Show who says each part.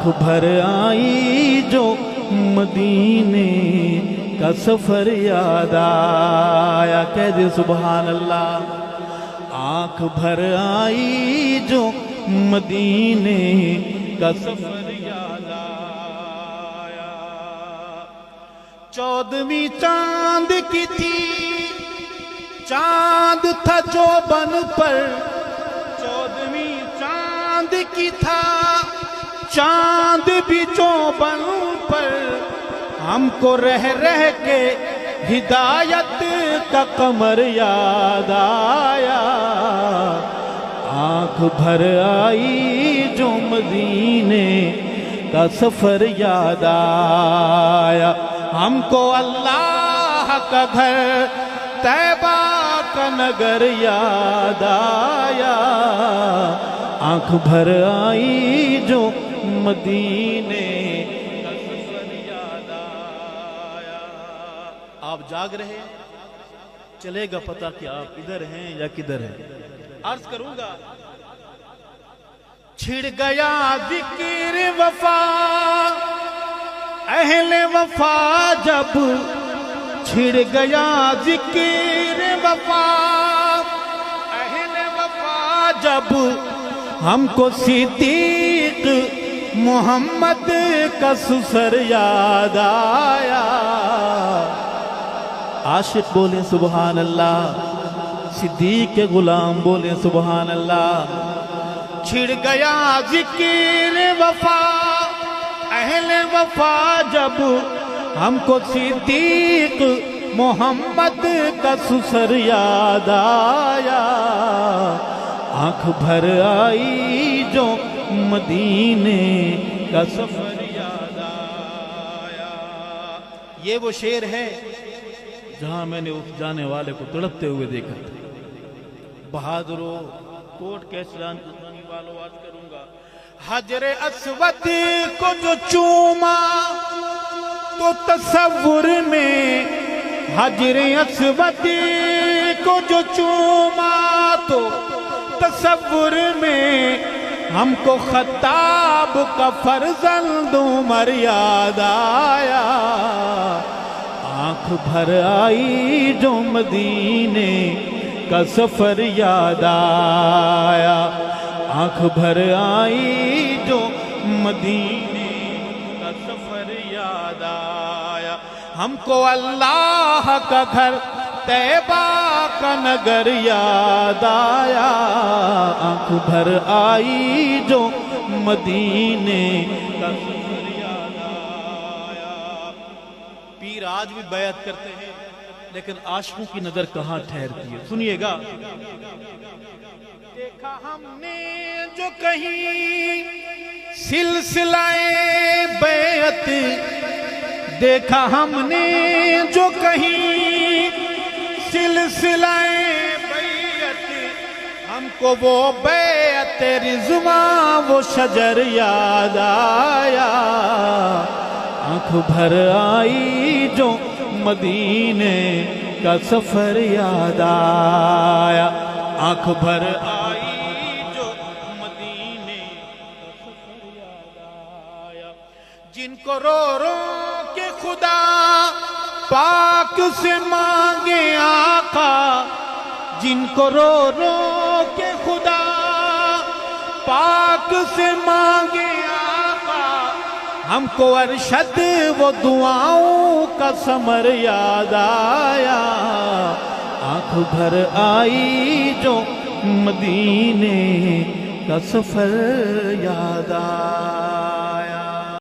Speaker 1: آنکھ بھر آئی جو مدینے کا سفر یاد آیا، کہہ دے سبحان اللہ۔ آنکھ بھر آئی جو مدینے کا سفر یاد آیا۔ 14ویں چاند کی تھی، چاند تھا جو بن پر، 14ویں چاند کی تھا چاند بھی جو بن پر، ہم کو رہ رہ کے ہدایت کا قمر یاد آیا۔ آنکھ بھر آئی جو مدینے کا سفر یاد آیا، ہم کو اللہ کا گھر طیبہ کا نگر یاد آیا۔ آنکھ بھر آئی جو مدینے کا سفر یاد آیا۔ آپ جاگ رہے ہیں، چلے گا پتہ کہ آپ ادھر ہیں یا کدھر ہیں۔ عرض کروں گا، چھڑ گیا ذکر وفا اہل وفا جب، چھڑ گیا ذکر وفا اہل وفا جب، ہم کو صدیق محمد کا سسر یاد آیا۔ عاشق بولیں سبحان اللہ، صدیق کے غلام بولیں سبحان اللہ۔ چھڑ گیا ذکر وفا اہل وفا جب، ہم کو صدیق محمد کا سسر یاد آیا۔ آنکھ بھر آئی جو مدینے کا سفر یاد آیا۔ یہ وہ شعر ہے جہاں میں نے اس جانے والے کو تڑپتے ہوئے دیکھا تھا۔ بہادروں، کوٹ کیسرانی والوں عرض کروں گا، حجر اسود کو جو چوما تو تصور میں، حجر اسود کو جو چوما تو تصور میں، ہم کو خطاب کا فرزند عمر یاد آیا۔ آنکھ بھر آئی جو مدینے کا سفر یاد آیا۔ آنکھ بھر آئی جو مدینے کا سفر یاد آیا، ہم کو اللہ کا گھر طیبہ کا نگر یاد آیا۔ آنکھ بھر آئی جو مدینے کا سفر یاد آیا۔ پیر آج بھی بیعت کرتے ہیں لیکن عاشقوں کی نظر کہاں ٹھہرتی ہے، سنیے گا۔ دیکھا ہم نے جو کہیں سلسلہ بیعت، دیکھا ہم نے جو کہیں سلسلہ بیعت، ہم کو وہ بیعت رضوان وہ شجر یاد آیا۔ آنکھ بھر آئی جو مدینے کا سفر یاد آیا۔ آنکھ بھر آئی جو مدینے کا سفر یاد آیا۔ جن کو رو رو کے خدا پاک سے مانگے آقا، جن کو رو رو کے خدا پاک سے مانگے آقا، ہم کو ارشد وہ دعاؤں کا ثمر یاد آیا۔ آنکھ بھر آئی جو مدینے کا سفر یاد آیا۔